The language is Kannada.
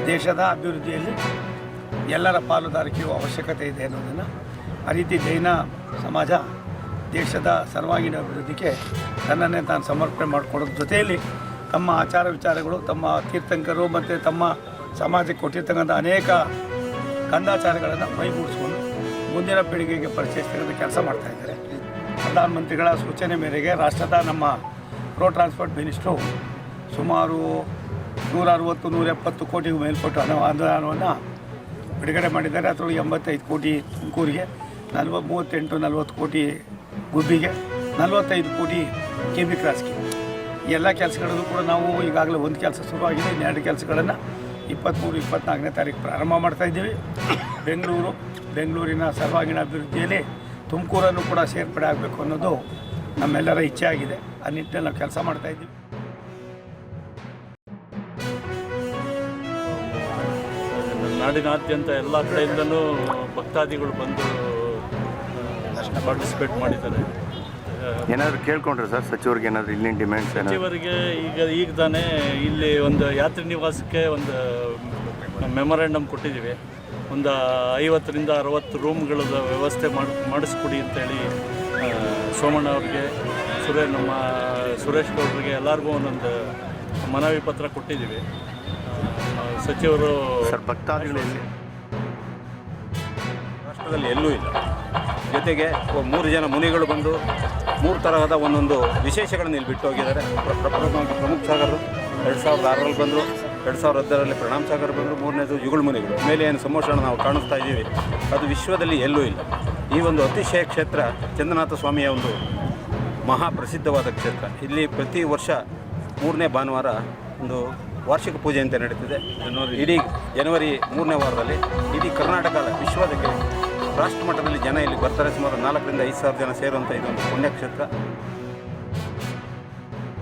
ದೇಶದ ಅಭಿವೃದ್ಧಿಯಲ್ಲಿ ಎಲ್ಲರ ಪಾಲುದಾರಿಕೆಯು ಅವಶ್ಯಕತೆ ಇದೆ ಅನ್ನೋದನ್ನು ಆ ರೀತಿ ಜೈನ ಸಮಾಜ ದೇಶದ ಸರ್ವಾಂಗೀಣ ಅಭಿವೃದ್ಧಿಗೆ ತನ್ನನ್ನೇ ತಾನು ಸಮರ್ಪಣೆ ಮಾಡಿಕೊಡೋದ್ರ ಜೊತೆಯಲ್ಲಿ ತಮ್ಮ ಆಚಾರ ವಿಚಾರಗಳು, ತಮ್ಮ ತೀರ್ಥಂಕರು ಮತ್ತು ತಮ್ಮ ಸಮಾಜಕ್ಕೆ ಕೊಟ್ಟಿರ್ತಕ್ಕಂಥ ಅನೇಕ ಕಂದಾಚಾರಗಳನ್ನು ಮೈಗೂಡಿಸ್ಕೊಂಡು ಮುಂದಿನ ಪೀಳಿಗೆಗೆ ಪರಿಚಯಿಸ್ತಕ್ಕಂಥ ಕೆಲಸ ಮಾಡ್ತಾಯಿದ್ದಾರೆ. ಪ್ರಧಾನಮಂತ್ರಿಗಳ ಸೂಚನೆ ಮೇರೆಗೆ ರಾಷ್ಟ್ರದ ನಮ್ಮ ರೋಡ್ ಟ್ರಾನ್ಸ್ಪೋರ್ಟ್ ಮಿನಿಸ್ಟ್ರು ಸುಮಾರು 160-170 ಕೋಟಿಗೂ ಮೇಲ್ಪಟ್ಟು ಅನುದಾನವನ್ನು ಬಿಡುಗಡೆ ಮಾಡಿದ್ದಾರೆ. ಅದರೊಳಗೆ 85 ಕೋಟಿ ತುಮಕೂರಿಗೆ, 38-40 ಕೋಟಿ ಗುಬ್ಬಿಗೆ, 45 ಕೋಟಿ KB ಕ್ರಾಸ್ಗೆ. ಈ ಎಲ್ಲ ಕೆಲಸಗಳನ್ನು ಕೂಡ ನಾವು ಈಗಾಗಲೇ ಒಂದು ಕೆಲಸ ಶುರುವಾಗಿದೆ. 2 ಕೆಲಸಗಳನ್ನು 23-24ನೇ ತಾರೀಕು ಪ್ರಾರಂಭ ಮಾಡ್ತಾಯಿದ್ದೀವಿ. ಬೆಂಗಳೂರಿನ ಸರ್ವಾಂಗೀಣ ಅಭಿವೃದ್ಧಿಯಲ್ಲಿ ತುಮಕೂರನ್ನು ಕೂಡ ಸೇರ್ಪಡೆ ಆಗಬೇಕು ಅನ್ನೋದು ನಮ್ಮೆಲ್ಲರ ಇಚ್ಛೆ ಆಗಿದೆ. ಆ ನಿಟ್ಟಿನಲ್ಲಿ ನಾವು ಕೆಲಸ ಮಾಡ್ತಾಯಿದ್ದೀವಿ. ನಾಡಿನಾದ್ಯಂತ ಎಲ್ಲ ಕಡೆಯಿಂದಲೂ ಭಕ್ತಾದಿಗಳು ಬಂದು ಪಾರ್ಟಿಸಿಪೇಟ್ ಮಾಡಿದ್ದಾರೆ. ಏನಾದರೂ ಕೇಳ್ಕೊಂಡ್ರೆ ಸರ್ ಸಚಿವರಿಗೆ ಏನಾದರೂ ಇಲ್ಲಿನ ಡಿಮ್ಯಾಂಡ್ಸ್? ಸಚಿವರಿಗೆ ಈಗ ತಾನೇ ಇಲ್ಲಿ ಒಂದು ಯಾತ್ರಿ ನಿವಾಸಕ್ಕೆ ಒಂದು ಮೆಮೊರಾಂಡಮ್ ಕೊಟ್ಟಿದ್ದೀವಿ. ಒಂದು 50-60 ರೂಮ್ಗಳ ವ್ಯವಸ್ಥೆ ಮಾಡಿಸ್ಕೊಡಿ ಅಂತೇಳಿ ಸೋಮಣ್ಣ ಅವ್ರಿಗೆ, ನಮ್ಮ ಸುರೇಶ್ ಗೌಡರಿಗೆ ಎಲ್ಲರಿಗೂ ಒಂದೊಂದು ಮನವಿ ಪತ್ರ ಕೊಟ್ಟಿದ್ದೀವಿ. ಸಚಿವರು ಸರ್ ಭಕ್ತಾದಿಗಳಲ್ಲಿ ರಾಷ್ಟ್ರದಲ್ಲಿ ಎಲ್ಲೂ ಇಲ್ಲ. ಜೊತೆಗೆ 3 ಜನ ಮುನಿಗಳು ಬಂದು 3 ತರಹದ ಒಂದೊಂದು ವಿಶೇಷಗಳನ್ನು ಇಲ್ಲಿ ಬಿಟ್ಟು ಹೋಗಿದ್ದಾರೆ. ಪ್ರಪ್ರಥಮವಾಗಿ ಪ್ರಮುಖ ಸಾಗರರು 2006ರಲ್ಲಿ ಬಂದರು, 2010ರಲ್ಲಿ ಪ್ರಣಾಮ್ ಸಾಗರ್ ಬಂದರು, 3ನೇದು ಯುಗಳ ಮುನಿಗಳು. ಮೇಲೆ ಏನು ಸಮೋಷಣ ನಾವು ಕಾಣಿಸ್ತಾ ಇದ್ದೀವಿ, ಅದು ವಿಶ್ವದಲ್ಲಿ ಎಲ್ಲೂ ಇಲ್ಲ. ಈ ಒಂದು ಅತಿಶಯ ಕ್ಷೇತ್ರ ಚಂದ್ರನಾಥ ಸ್ವಾಮಿಯ ಒಂದು ಮಹಾಪ್ರಸಿದ್ಧವಾದ ಕ್ಷೇತ್ರ. ಇಲ್ಲಿ ಪ್ರತಿ ವರ್ಷ 3ನೇ ಭಾನುವಾರ ಒಂದು ವಾರ್ಷಿಕ ಪೂಜೆ ಅಂತ ನಡೀತಿದೆ. ಇಡೀ ಜನವರಿ 3ನೇ ವಾರದಲ್ಲಿ ಇಡೀ ಕರ್ನಾಟಕ ವಿಶ್ವದಕ್ಕೆ ರಾಷ್ಟ್ರ ಮಟ್ಟದಲ್ಲಿ ಜನ ಇಲ್ಲಿ ಬರ್ತಾರೆ. ಸುಮಾರು 4,000-5,000 ಜನ ಸೇರುವಂಥ ಇದೊಂದು ಪುಣ್ಯಕ್ಷೇತ್ರ.